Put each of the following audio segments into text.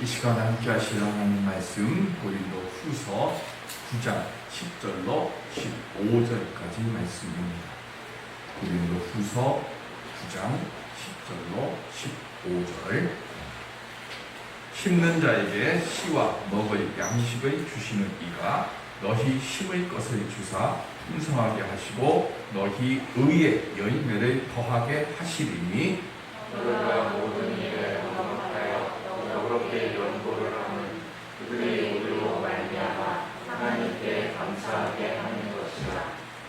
이 시간 함께 하실 하나님 말씀 고린도 후서 9장 10절로 15절까지 말씀입니다. 고린도 후서 9장 10절로 15절. 심는 자에게 씨와 먹을 양식을 주시는 이가 너희 심을 것을 주사 풍성하게 하시고 너희 의의 열매를 더하게 하시리니 너희가 모든 일에 화목하여 너그럽게 연보를 하는 그들의 의로 말미암아 하나님께 감사하게 하는 것이라.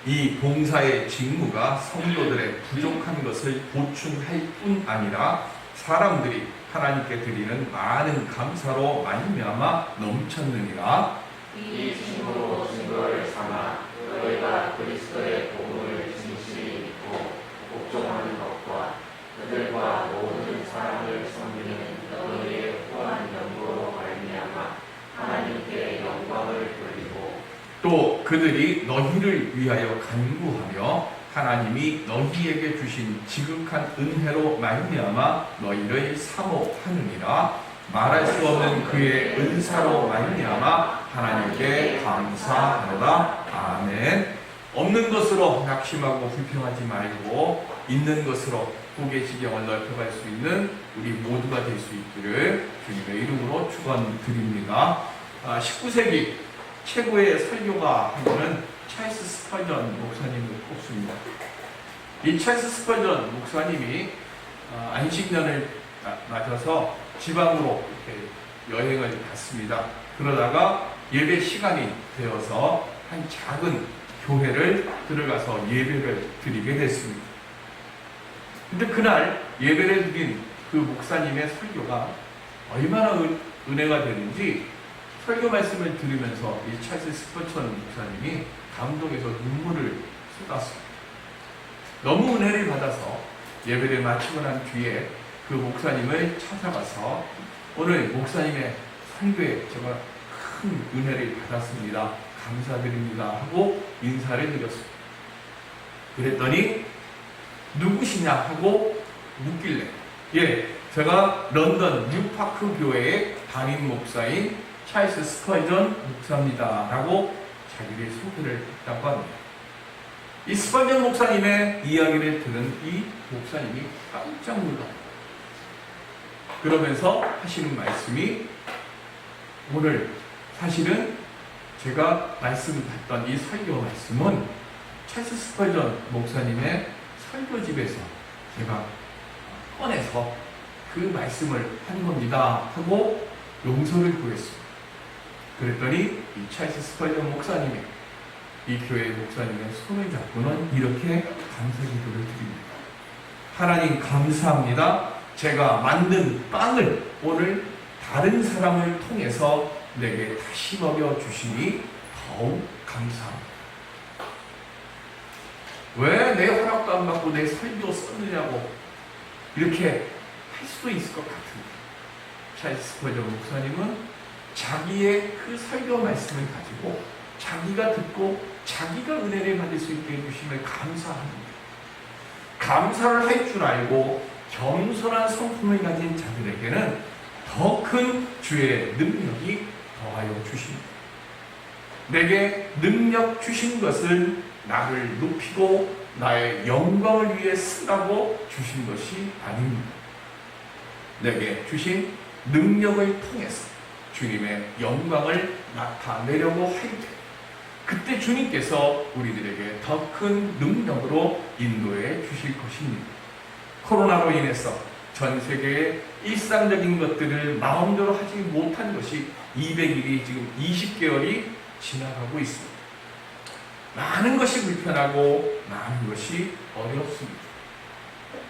이 봉사의 직무가 성도들의 부족한 것을 보충할 뿐 아니라 사람들이 하나님께 드리는 많은 감사로 말미암아 넘쳤느니라. 이 친구로 증거를 삼아 너희가 그리스도의 복음을 진실히 믿고 복종하는 것과 그들과 모든 사람을 섬기는 너희의 후한 연보로 말미암아 하나님께 영광을 돌리고 또 그들이 너희를 위하여 간구하며 하나님이 너희에게 주신 지극한 은혜로 말미암아 너희를 사모하느니라. 말할 수 없는 그의 은사로 말미암아 하나님께 감사하노라. 아멘. 없는 것으로 낙심하고 불평하지 말고 있는 것으로 복의 지경을 넓혀갈 수 있는 우리 모두가 될 수 있기를 주님의 이름으로 축원드립니다. 19세기 최고의 설교가 하면은 찰스 스펄전 목사님을 꼽습니다. 이 찰스 스펄전 목사님이 안식년을 맞아서 지방으로 이렇게 여행을 갔습니다. 그러다가 예배 시간이 되어서 한 작은 교회를 들어가서 예배를 드리게 됐습니다. 근데 그날 예배를 드린 그 목사님의 설교가 얼마나 은혜가 되는지 설교 말씀을 들으면서 이 찰스 스펄전 목사님이 감동해서 눈물을 쏟았습니다. 너무 은혜를 받아서 예배를 마치고 난 뒤에 그 목사님을 찾아가서 오늘 목사님의 설교에 제가 큰 은혜를 받았습니다. 감사드립니다 하고 인사를 드렸습니다. 그랬더니 누구시냐 하고 묻길래 제가 런던 뉴파크 교회의 담임 목사인 찰스 스펄전 목사입니다 라고 자기를 소개를 했다고 합니다. 이 스펄전 목사님의 이야기를 들은 이 목사님이 깜짝 놀랐습니다. 그러면서 하시는 말씀이 오늘 사실은 제가 말씀했던 이 설교 말씀은 찰스 스펄전 목사님의 설교집에서 제가 꺼내서 그 말씀을 한 겁니다 하고 용서를 구했습니다. 그랬더니 이 찰스 스펄전 목사님이 이 교회 목사님의 손을 잡고는 이렇게 감사 기도를 드립니다. 하나님 감사합니다. 제가 만든 빵을 오늘 다른 사람을 통해서 내게 다시 먹여주시니 더욱 감사합니다. 왜 내 허락도 안 받고 내 설교 썼느냐고 이렇게 할 수도 있을 것 같은데 찰스 스펄전 목사님은 자기의 그 설교 말씀을 가지고 자기가 듣고 자기가 은혜를 받을 수 있게 해주심을 감사합니다. 감사를 할 줄 알고 겸손한 성품을 가진 자들에게는 더 큰 주의 능력이 더하여 주십니다. 내게 능력 주신 것을 나를 높이고 나의 영광을 위해 쓰라고 주신 것이 아닙니다. 내게 주신 능력을 통해서 주님의 영광을 나타내려고 할 때 그때 주님께서 우리들에게 더 큰 능력으로 인도해 주실 것입니다. 코로나로 인해서 전 세계의 일상적인 것들을 마음대로 하지 못한 것이 200일이 지금 20개월이 지나가고 있습니다. 많은 것이 불편하고 많은 것이 어렵습니다.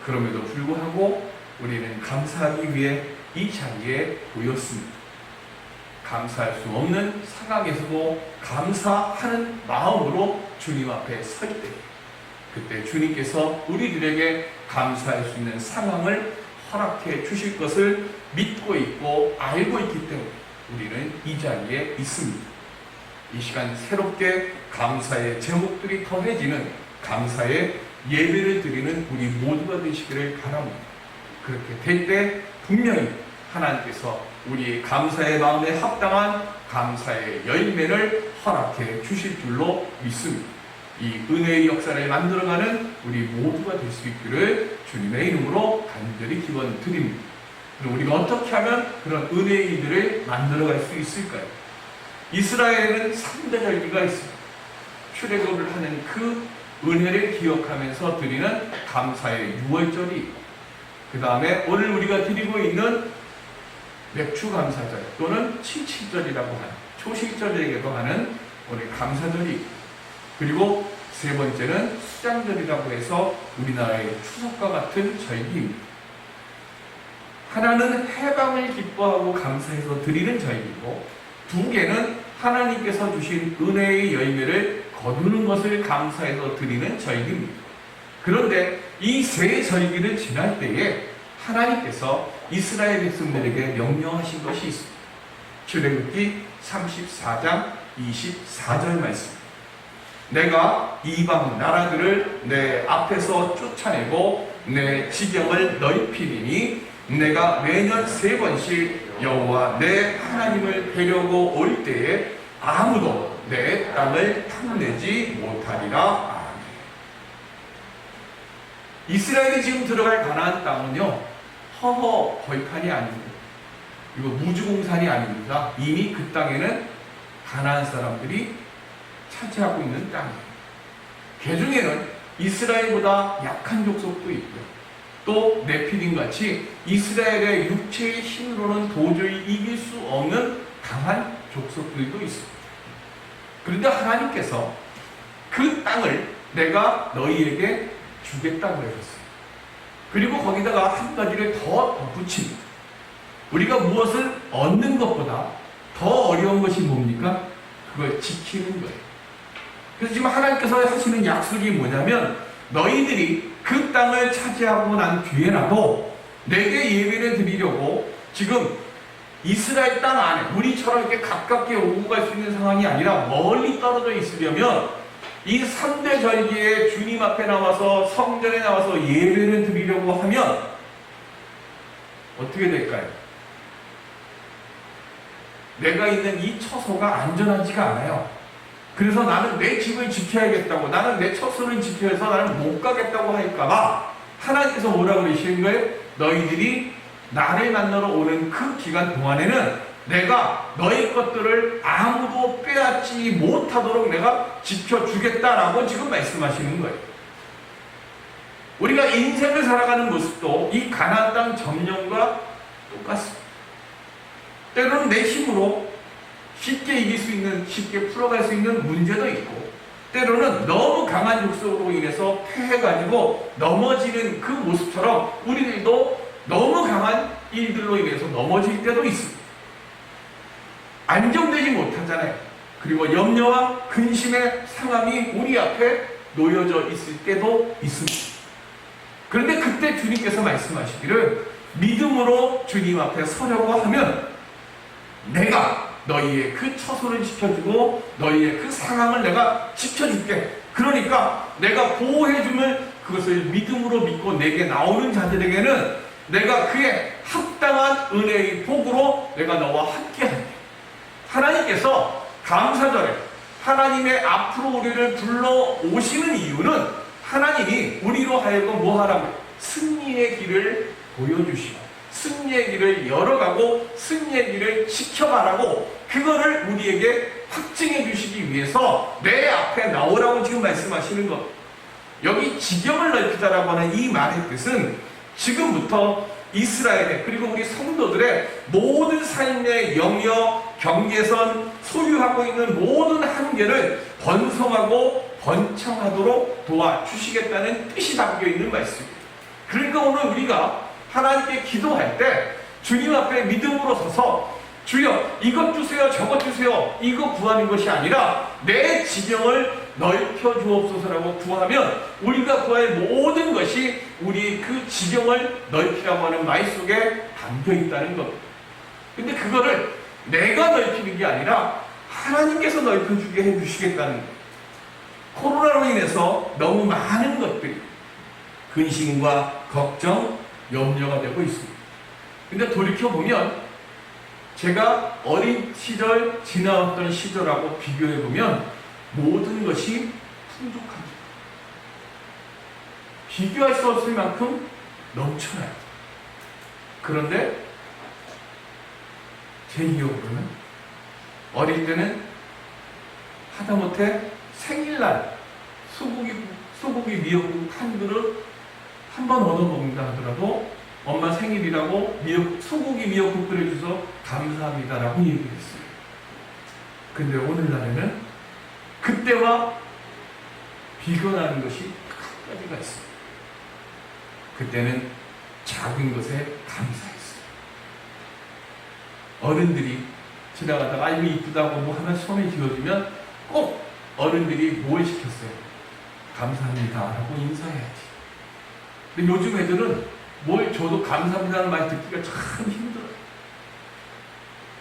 그럼에도 불구하고 우리는 감사하기 위해 이 자리에 모였습니다. 감사할 수 없는 상황에서도 감사하는 마음으로 주님 앞에 설 때 그때 주님께서 우리들에게 감사할 수 있는 상황을 허락해 주실 것을 믿고 있고 알고 있기 때문에 우리는 이 자리에 있습니다. 이 시간 새롭게 감사의 제목들이 더해지는 감사의 예배를 드리는 우리 모두가 되시기를 바랍니다. 그렇게 될 때 분명히 하나님께서 우리 감사의 마음에 합당한 감사의 열매를 허락해 주실 줄로 믿습니다. 이 은혜의 역사를 만들어가는 우리 모두가 될 수 있기를 주님의 이름으로 간절히 기원 드립니다. 그럼 우리가 어떻게 하면 그런 은혜의 일들을 만들어갈 수 있을까요? 이스라엘에는 3대 절기가 있습니다. 출애굽을 하는 그 은혜를 기억하면서 드리는 감사의 유월절이 있고, 그 다음에 오늘 우리가 드리고 있는 맥주 감사절 또는 칠칠절이라고 하는 초실절에게도 하는 우리 감사절이 있고, 그리고 세 번째는 수장절이라고 해서 우리나라의 추석과 같은 절기입니다. 하나는 해방을 기뻐하고 감사해서 드리는 절기고, 두 개는 하나님께서 주신 은혜의 열매를 거두는 것을 감사해서 드리는 절기입니다. 그런데 이 세 절기를 지날 때에 하나님께서 이스라엘 백성들에게 명령하신 것이 있습니다. 출애굽기 34장 24절 말씀. 내가 이방 나라들을 내 앞에서 쫓아내고 내 지경을 넓히리니 내가 매년 3번씩 여호와 내 하나님을 뵈려고 올 때에 아무도 내 땅을 탐내지 못하리라. 아멘. 이스라엘이 지금 들어갈 가나안 땅은요, 허허 벌판이 아닙니다. 이거 무주공산이 아닙니다. 이미 그 땅에는 가나안 사람들이 차지하고 있는 땅이에요. 그 중에는 이스라엘보다 약한 족속도 있고요. 또 네피림같이 이스라엘의 육체의 힘으로는 도저히 이길 수 없는 강한 족속들도 있습니다. 그런데 하나님께서 그 땅을 내가 너희에게 주겠다고 하셨어요. 그리고 거기다가 한 가지를 더 덧붙입니다. 우리가 무엇을 얻는 것보다 더 어려운 것이 뭡니까? 그걸 지키는 거예요. 그래서 지금 하나님께서 하시는 약속이 뭐냐면, 너희들이 그 땅을 차지하고 난 뒤에라도 내게 예배를 드리려고 지금 이스라엘 땅 안에 우리처럼 이렇게 가깝게 오고 갈 수 있는 상황이 아니라 멀리 떨어져 있으려면 이 3대 절기에 주님 앞에 나와서 성전에 나와서 예배를 드리려고 하면 어떻게 될까요? 내가 있는 이 처소가 안전하지가 않아요. 그래서 나는 내 집을 지켜야겠다고, 나는 내 처소를 지켜야 해서 나는 못 가겠다고 할까봐 하나님께서 뭐라고 그러시는 거예요? 너희들이 나를 만나러 오는 그 기간 동안에는 내가 너희 것들을 아무도 빼앗지 못하도록 내가 지켜주겠다라고 지금 말씀하시는 거예요. 우리가 인생을 살아가는 모습도 이 가나안 땅 점령과 똑같습니다. 때로는 내 힘으로 쉽게 이길 수 있는, 쉽게 풀어갈 수 있는 문제도 있고, 때로는 너무 강한 족속으로 인해서 패해가지고 넘어지는 그 모습처럼 우리들도 너무 강한 일들로 인해서 넘어질 때도 있습니다. 안정되지 못하잖아요. 그리고 염려와 근심의 상함이 우리 앞에 놓여져 있을 때도 있습니다. 그런데 그때 주님께서 말씀하시기를, 믿음으로 주님 앞에 서려고 하면 내가 너희의 그 처소를 지켜주고 너희의 그 상황을 내가 지켜줄게. 그러니까 내가 보호해주면 그것을 믿음으로 믿고 내게 나오는 자들에게는 내가 그의 합당한 은혜의 복으로 내가 너와 함께할게. 하나님께서 감사절에 하나님의 앞으로 우리를 불러오시는 이유는 하나님이 우리로 하여금 뭐하라고? 승리의 길을 보여주시고 승리의 길을 열어가고 승리의 길을 지켜가라고, 그거를 우리에게 확증해 주시기 위해서 내 앞에 나오라고 지금 말씀하시는 것. 여기 지경을 넓히자라고 하는 이 말의 뜻은 지금부터 이스라엘의, 그리고 우리 성도들의 모든 삶의 영역, 경계선, 소유하고 있는 모든 한계를 번성하고 번창하도록 도와주시겠다는 뜻이 담겨있는 말씀입니다. 그러니까 오늘 우리가 하나님께 기도할 때 주님 앞에 믿음으로 서서 주여 이것 주세요, 저것 주세요, 이거 구하는 것이 아니라 내 지경을 넓혀 주옵소서라고 구하면 우리가 구할 모든 것이 우리 그 지경을 넓히라고 하는 말 속에 담겨 있다는 것. 근데 그거를 내가 넓히는 게 아니라 하나님께서 넓혀주게 해주시겠다는 것. 코로나로 인해서 너무 많은 것들이 근심과 걱정, 염려가 되고 있습니다. 근데 돌이켜보면 제가 어린 시절 지나왔던 시절하고 비교해보면 모든 것이 풍족합니다. 비교할 수 없을 만큼 넘쳐나요. 그런데 제 기억으로는 어릴 때는 하다못해 생일날 소고기 미역국 한 그릇 한 번 얻어먹는다 하더라도 엄마 생일이라고 소고기 미역국 끓여줘서 감사합니다라고 얘기했어요. 근데 오늘날에는 그때와 비교하는 것이 한 가지가 있어요. 그때는 작은 것에 감사했어요. 어른들이 지나가다가 아이고 이쁘다고 뭐 하나 손에 쥐어주면 꼭 어른들이 뭘 시켰어요? 감사합니다 하고 인사해야지. 근데 요즘 애들은 뭘 줘도 감사합니다는 말 듣기가 참 힘들어요.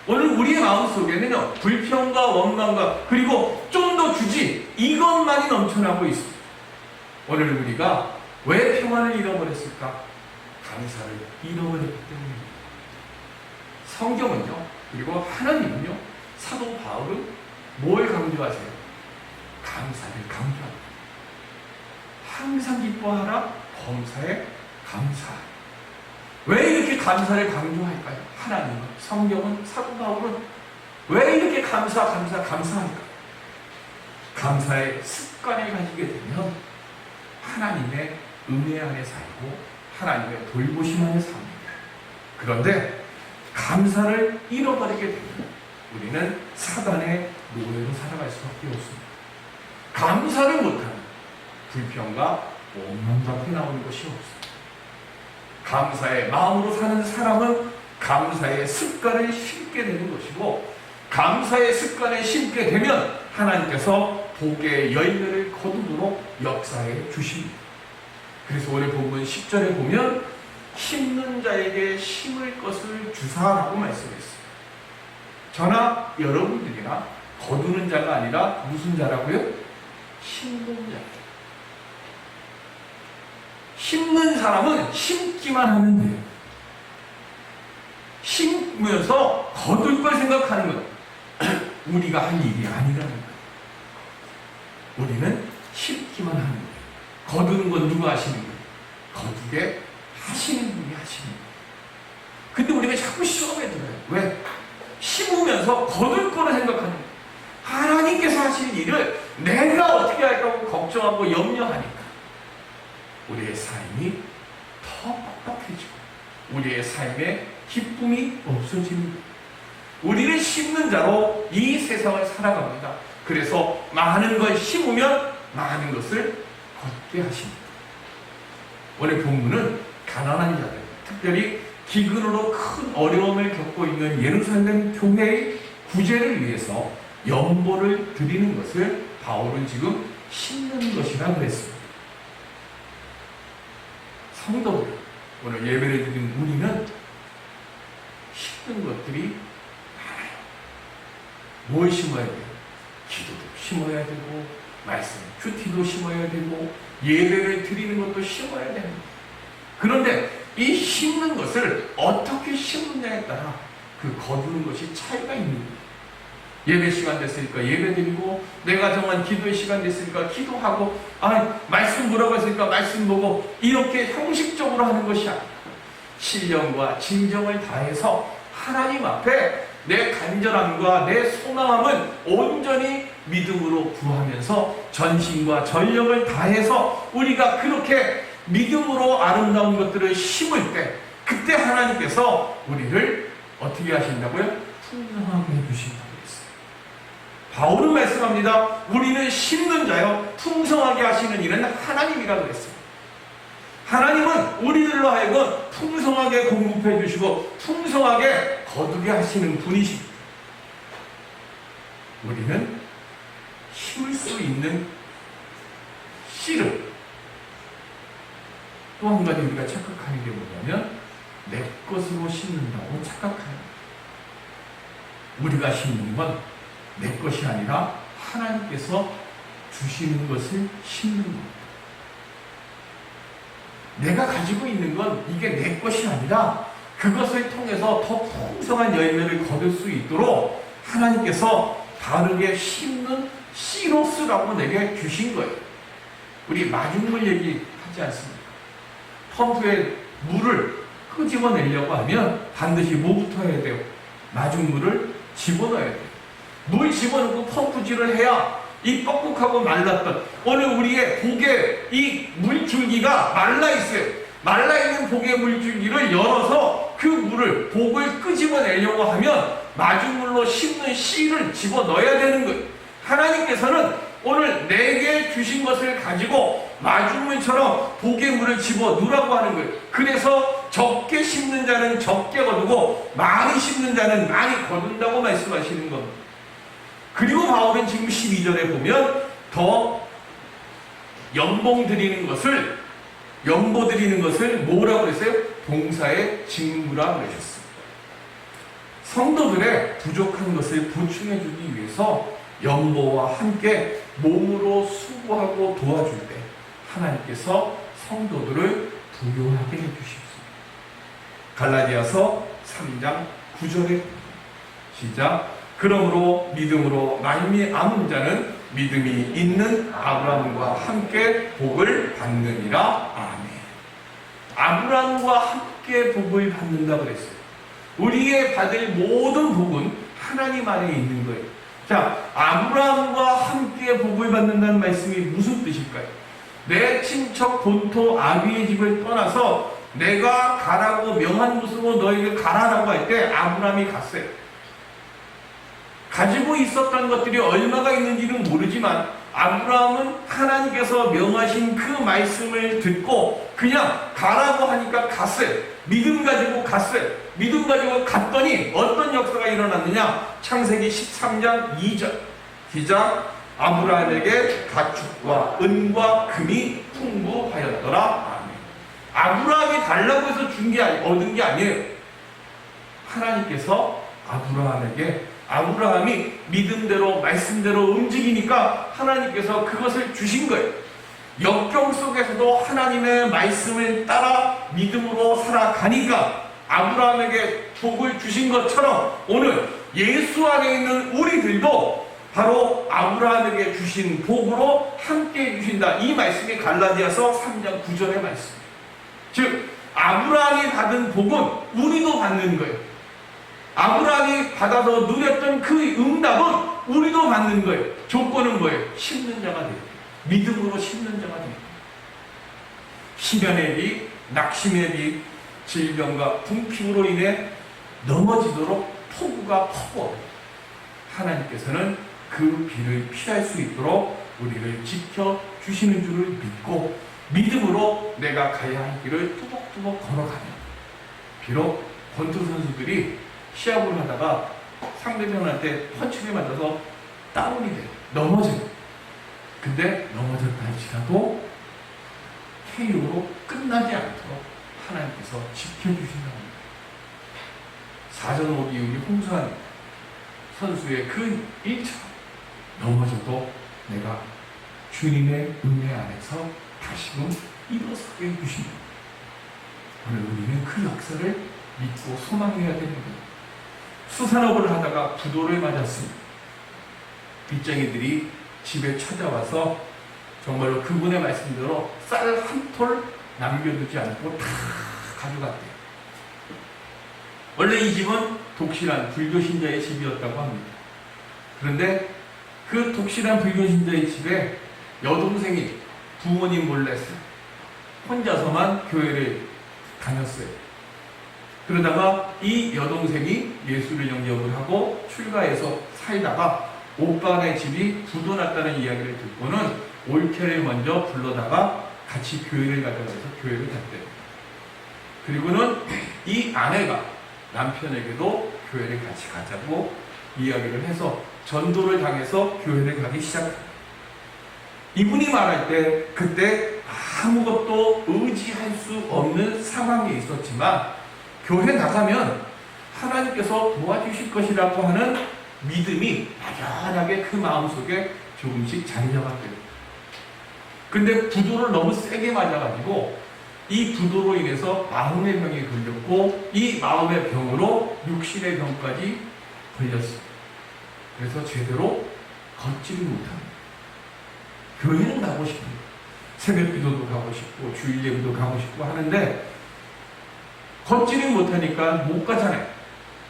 오늘 우리의 마음속에는요, 불평과 원망과 그리고 좀 더 주지, 이것만이 넘쳐나고 있습니다. 오늘 우리가 왜 평안을 잃어버렸을까? 감사를 잃어버렸기 때문입니다. 성경은요, 그리고 하나님은요, 사도 바울은 뭘 강조하세요? 감사를 강조합니다. 항상 기뻐하라, 범사에 감사하라. 왜 이렇게 감사를 강조할까요? 하나님은, 성경은, 사도 바울은 왜 이렇게 감사할까요? 감사의 습관을 가지게 되면 하나님의 은혜 안에 살고 하나님의 돌보심 안에 삽니다. 그런데 감사를 잃어버리게 되면 우리는 사단의 노예로 살아갈 수밖에 없습니다. 감사를 못하는 불평과 원망밖에 나오는 것이 없습니다. 감사의 마음으로 사는 사람은 감사의 습관을 심게 되는 것이고, 감사의 습관을 심게 되면 하나님께서 복의 열매를 거두도록 역사해 주십니다. 그래서 오늘 본문 10절에 보면 심는 자에게 심을 것을 주사라고 말씀했어요. 저나 여러분들이나 거두는 자가 아니라 무슨 자라고요? 심는 자. 심는 사람은 심기만 하면 돼요. 심으면서 거둘 걸 생각하는 것. 우리가 할 일이 아니라는 거예요. 우리는 심기만 하는 거예요. 거두는 건 누가 하시는 거예요? 거두게 하시는 분이 하시는 거예요. 근데 우리가 자꾸 시험에 들어요. 왜? 심으면서 거둘 거를 생각하는 거예요. 하나님께서 하시는 일을 내가 어떻게 할까고 걱정하고 염려하니까 우리의 삶이 더 뻑뻑해지고 우리의 삶에 기쁨이 없어집니다. 우리는 심는 자로 이 세상을 살아갑니다. 그래서 많은 걸 심으면 많은 것을 걷게 하십니다. 오늘 본문은 가난한 자들, 특별히 기근으로 큰 어려움을 겪고 있는 예루살렘 교회의 구제를 위해서 연보를 드리는 것을 바울은 지금 심는 것이라 그랬습니다. 성도들, 오늘 예배를 드린 우리는 심는 것들이 많아요. 뭘 심어야 돼요? 기도도 심어야 되고, 말씀, 큐티도 심어야 되고, 예배를 드리는 것도 심어야 됩니다. 그런데 이 심는 것을 어떻게 심느냐에 따라 그 거두는 것이 차이가 있는 거예요. 예배 시간 됐으니까 예배 드리고, 내가 정한 기도의 시간 됐으니까 기도하고, 말씀 보라고 했으니까 말씀 보고, 이렇게 형식적으로 하는 것이 아니라 신령과 진정을 다해서 하나님 앞에 내 간절함과 내 소망함을 온전히 믿음으로 구하면서 전신과 전력을 다해서 우리가 그렇게 믿음으로 아름다운 것들을 심을 때, 그때 하나님께서 우리를 어떻게 하신다고요? 풍성하게 해주신다고 했어요. 바울은 말씀합니다. 우리는 심는 자요, 풍성하게 하시는 이는 하나님이라고 했어요. 하나님은 우리들로 하여금 풍성하게 공급해 주시고 풍성하게 거두게 하시는 분이십니다. 우리는 심을 수 있는 씨를, 또 한 가지 우리가 착각하는 게 뭐냐면 내 것으로 심는다고 착각해요. 우리가 심는 건 내 것이 아니라 하나님께서 주시는 것을 심는 겁니다. 내가 가지고 있는 건 이게 내 것이 아니라 그것을 통해서 더 풍성한 열매를 거둘 수 있도록 하나님께서 바르게 심는 씨로스라고 내게 주신 거예요. 우리 마중물 얘기하지 않습니까? 펌프에 물을 끄집어내려고 하면 반드시 뭐부터 해야 돼요? 마중물을 집어넣어야 돼요. 물 집어넣고 펌프질을 해야 이 뻑뻑하고 말랐던 오늘 우리의 복의 이 물줄기가 말라있어요. 말라있는 복의 물줄기를 열어서 그 물을 복을 끄집어내려고 하면 마중물로 심는 씨를 집어넣어야 되는 거예요. 하나님께서는 오늘 내게 주신 것을 가지고 마중물처럼 복의 물을 집어넣으라고 하는 거예요. 그래서 적게 심는 자는 적게 거두고 많이 심는 자는 많이 거둔다고 말씀하시는 겁니다. 그리고 바울은 지금 12절에 보면 더 연보 드리는 것을 뭐라고 그랬어요? 봉사의 직무라고 그러셨습니다. 성도들의 부족한 것을 보충해 주기 위해서 연보와 함께 몸으로 수고하고 도와줄 때 하나님께서 성도들을 부요하게 해주십니다. 갈라디아서 3장 9절에 시작. 그러므로 믿음으로 말미암은 자는 믿음이 있는 아브라함과 함께 복을 받느니라. 아멘. 아브라함과 함께 복을 받는다 그랬어요. 우리의 받을 모든 복은 하나님 안에 있는 거예요. 자, 아브라함과 함께 복을 받는다는 말씀이 무슨 뜻일까요? 내 친척 본토 아비의 집을 떠나서 내가 가라고 명한 곳으로 너에게 가라라고 할 때 아브라함이 갔어요. 가지고 있었던 것들이 얼마가 있는지는 모르지만 아브라함은 하나님께서 명하신 그 말씀을 듣고 그냥 가라고 하니까 갔어요. 믿음 가지고 갔어요. 믿음 가지고 갔더니 어떤 역사가 일어났느냐? 창세기 13장 2절 시작. 아브라함에게 가축과 은과 금이 풍부하였더라. 아멘. 아브라함이 달라고 해서 얻은 게 아니에요. 하나님께서 아브라함이 믿음대로 말씀대로 움직이니까 하나님께서 그것을 주신 거예요. 역경 속에서도 하나님의 말씀을 따라 믿음으로 살아가니까 아브라함에게 복을 주신 것처럼 오늘 예수 안에 있는 우리들도 바로 아브라함에게 주신 복으로 함께 해주신다. 이 말씀이 갈라디아서 3장 9절의 말씀이에요. 즉 아브라함이 받은 복은 우리도 받는 거예요. 아브라함이 받아서 누렸던 그 응답은 우리도 받는 거예요. 조건은 뭐예요? 심는 자가 돼요. 믿음으로 심는 자가 돼요. 시련의 비, 낙심의 비, 질병과 궁핍으로 인해 넘어지도록 폭우가 퍼부어 하나님께서는 그 비를 피할 수 있도록 우리를 지켜주시는 줄을 믿고 믿음으로 내가 가야 할 길을 뚜벅뚜벅 걸어가면 비록 권투 선수들이 시합을 하다가 상대편한테 펀치를 맞아서 다운이 돼요. 넘어져요. 근데 넘어졌다 할지라도 KO로 끝나지 않도록 하나님께서 지켜주신다고 합니다. 사전 오기 우리 홍수환 선수의 그 일처럼 넘어져도 내가 주님의 은혜 안에서 다시금 일어서게 해주십니다. 오늘 우리는 그 역사를 믿고 소망해야 되는 거예요. 수산업을 하다가 부도를 맞았습니다. 빚쟁이들이 집에 찾아와서 정말로 그분의 말씀대로 쌀 한 톨 남겨두지 않고 다 가져갔대요. 원래 이 집은 독실한 불교신자의 집이었다고 합니다. 그런데 그 독실한 불교신자의 집에 여동생이 부모님 몰래 혼자서만 교회를 다녔어요. 그러다가 이 여동생이 예수를 영접을 하고 출가해서 살다가 오빠네 집이 부도났다는 이야기를 듣고는 올케를 먼저 불러다가 같이 교회를 가자고 해서 교회를 갔대요. 그리고는 이 아내가 남편에게도 교회를 같이 가자고 이야기를 해서 전도를 당해서 교회를 가기 시작합니다. 이분이 말할 때 그때 아무것도 의지할 수 없는 상황에 있었지만 교회 나가면 하나님께서 도와주실 것이라고 하는 믿음이 막연하게 그 마음속에 조금씩 자리 잡았대요. 근데 부도를 너무 세게 맞아가지고 이 부도로 인해서 마음의 병이 걸렸고 이 마음의 병으로 육신의 병까지 걸렸습니다. 그래서 제대로 걷지를 못합니다. 교회는 가고 싶습니다. 새벽 기도도 가고 싶고 주일 예배도 가고 싶고 하는데 걷지를 못하니까 못 가잖아요.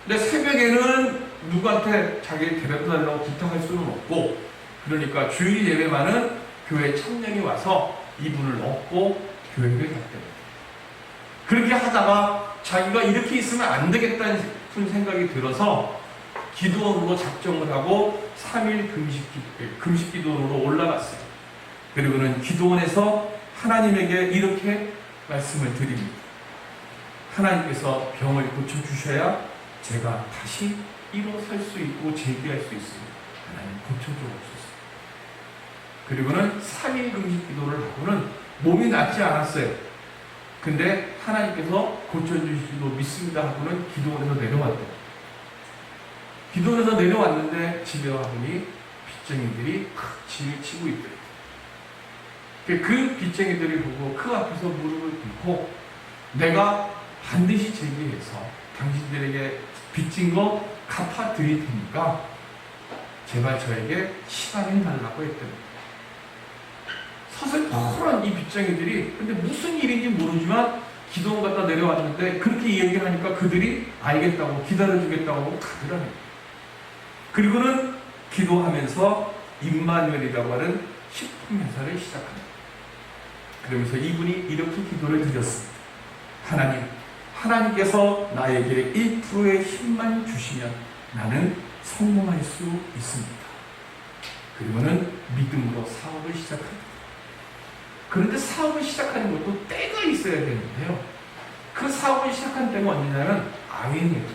근데 새벽에는 누구한테 자기를 데려다달라고 부탁할 수는 없고, 그러니까 주일 예배만은 교회 청년이 와서 이분을 얻고 교회를 갔답니다. 그렇게 하다가 자기가 이렇게 있으면 안 되겠다는 생각이 들어서 기도원으로 작정을 하고 3일 금식 기도원으로 올라갔어요. 그리고는 기도원에서 하나님에게 이렇게 말씀을 드립니다. 하나님께서 병을 고쳐주셔야 제가 다시 일어설 수 있고 재기할 수 있습니다. 하나님 고쳐주옵소서. 그리고는 3일 금식 기도를 하고는 몸이 낫지 않았어요. 근데 하나님께서 고쳐주시기도 믿습니다 하고는 기도원에서 내려왔대요. 기도원에서 내려왔는데 집에 와보니 빚쟁이들이 질을 치고 있대요. 그 빚쟁이들이 보고 그 앞에서 무릎을 꿇고 내가 반드시 제기해서 당신들에게 빚진 거 갚아드릴 테니까 제발 저에게 시간을 달라고 했답니다. 서슬퍼런 이 빚쟁이들이 근데 무슨 일인지 모르지만 기도원 갔다 내려왔는데 그렇게 이야기하니까 그들이 알겠다고 기다려주겠다고 하고 가더라고요. 그리고는 기도하면서 임마누엘이라고 하는 식품 회사를 시작합니다. 그러면서 이분이 이렇게 기도를 드렸습니다. 하나님께서 나에게 1%의 힘만 주시면 나는 성공할 수 있습니다. 그리고는 믿음으로 사업을 시작합니다. 그런데 사업을 시작하는 것도 때가 있어야 되는데요. 그 사업을 시작한 때가 언제냐면 IMF 때.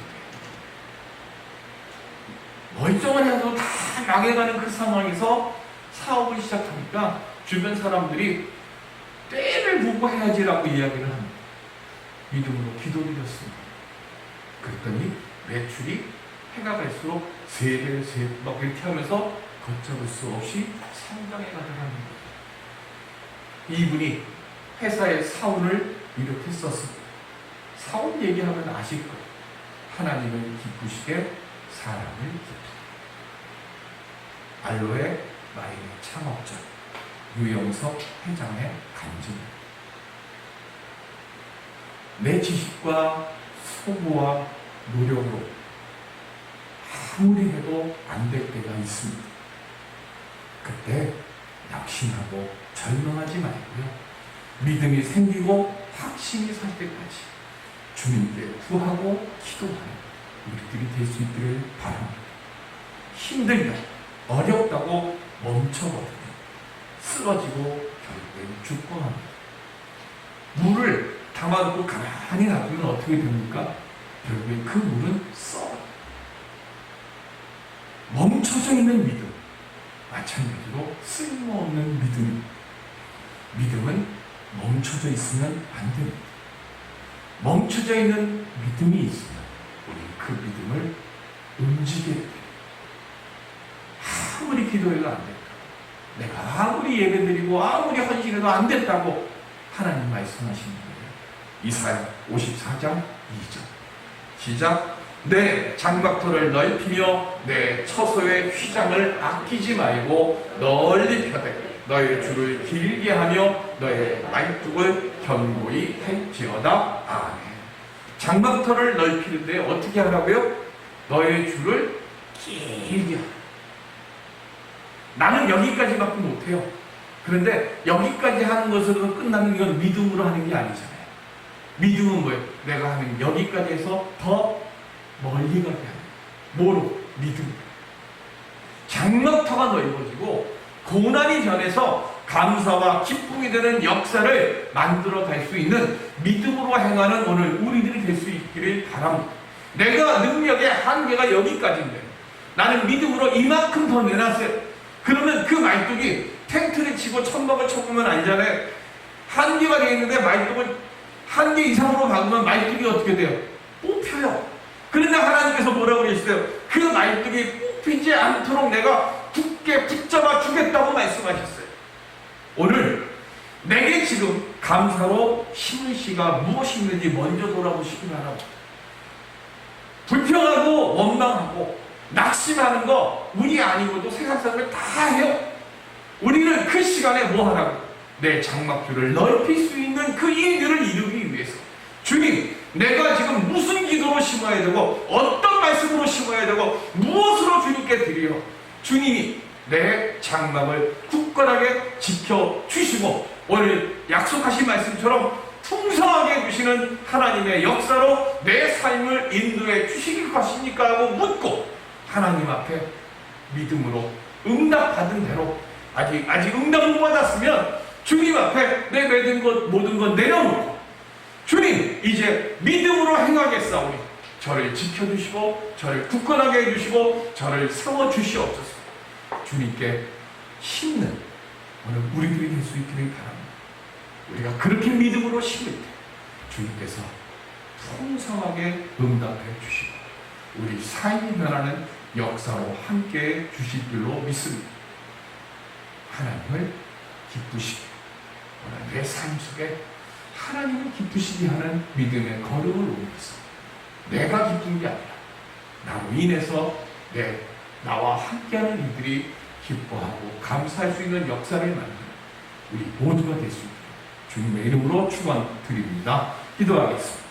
멀쩡한 해도 다 망해가는 그 상황에서 사업을 시작하니까 주변 사람들이 때를 보고 해야지라고 이야기를 합니다. 믿음으로 기도드렸습니다. 그랬더니 매출이 해가 갈수록 3배, 3배 막 이렇게 하면서 걷잡을 수 없이 성장해 가더라는 거예요. 이분이 회사의 사원을 이렇게 썼습니다. 사원 얘기하면 아실 거예요. 하나님을 기쁘시게 사람을 기쁘게. 알로에 마일의 창업자 유영석 회장의 간증입니다. 내 지식과 소고와 노력으로 아무리 해도 안 될 때가 있습니다. 그때 낙심하고 절망하지 말고요. 믿음이 생기고 확신이 설 때까지 주님께 구하고 기도하는 우리들이 될 수 있기를 바랍니다. 힘들다, 어렵다고 멈춰버리면 쓰러지고 결국엔 죽고 합니다. 물을 담아두고 가만히 놔두면 어떻게 됩니까? 결국엔 그 물은 썩어요. 멈춰져 있는 믿음, 마찬가지로 쓸모없는 믿음. 믿음은 멈춰져 있으면 안 됩니다. 멈춰져 있는 믿음이 있으면 우리 그 믿음을 움직여야 돼요. 아무리 기도해도 안 됐다. 내가 아무리 예배드리고 아무리 헌신해도 안 됐다고 하나님 말씀하시는 거예요. 이사야 54장 2절 시작. 내 장막터를 넓히며 내 처소의 휘장을 아끼지 말고 널리 펴되 너의 줄을 길게 하며 너의 말뚝을 견고히 할지어다. 아멘. 장막터를 넓히는데 어떻게 하라고요? 너의 줄을 길게 하라. 나는 여기까지밖에 못해요. 그런데 여기까지 하는 것으로 끝나는 건 믿음으로 하는 게 아니잖아요. 믿음은 뭐예요? 내가 하는 여기까지 해서 더 멀리 가게 하는 뭐로? 믿음. 장막터가 넓어지고 고난이 변해서 감사와 기쁨이 되는 역사를 만들어 갈 수 있는 믿음으로 행하는 오늘 우리들이 될 수 있기를 바랍니다. 내가 능력의 한계가 여기까지인데 나는 믿음으로 이만큼 더 내놨어요. 그러면 그 말뚝이 텐트를 치고 천막을 쳐보면 알잖아요. 한계가 되어 있는데 말뚝을 한계 이상으로 박으면 말뚝이 어떻게 돼요? 뽑혀요. 그런데 하나님께서 뭐라고 그러셨어요? 그 말뚝이 뽑히지 않도록 내가 굳게 붙잡아 주겠다고 말씀하셨어요. 오늘 내게 지금 감사로 심은 씨가 무엇이 있는지 먼저 돌아보시기 바랍니다. 불평하고 원망하고 낙심하는 거 우리 아니고도 세상 사람들 다 해요. 우리는 그 시간에 뭐 하라고? 내 장막줄을 넓힐 수 있는 그 일들을 이루기 위해서 주님, 내가 지금 무슨 기도로 심어야 되고 어떤 말씀으로 심어야 되고 무엇으로 주님께 드려 주님이 내 장막을 굳건하게 지켜주시고 오늘 약속하신 말씀처럼 풍성하게 해주시는 하나님의 역사로 내 삶을 인도해 주시길 것입니까? 하고 묻고 하나님 앞에 믿음으로 응답받은 대로 아직 응답 못 받았으면 주님 앞에 내 모든 것 내려놓고 주님 이제 믿음으로 행하겠사오니 저를 지켜주시고 저를 굳건하게 해주시고 저를 세워주시옵소서. 주님께 심는 오늘 우리들이 될 수 있기를 바랍니다. 우리가 그렇게 믿음으로 심을 때 주님께서 풍성하게 응답해 주시고 우리 삶이 변하는 역사로 함께해 주실 줄로 믿습니다. 하나님을 기쁘시게 오늘 내 삶 속에 하나님을 기쁘시게 하는 믿음의 걸음을 옮겨서 내가 기쁜 게 아니라 나로 인해서 나와 함께하는 이들이 기뻐하고 감사할 수 있는 역사를 만드는 우리 모두가 될 수 있도록 주님의 이름으로 축원드립니다. 기도하겠습니다.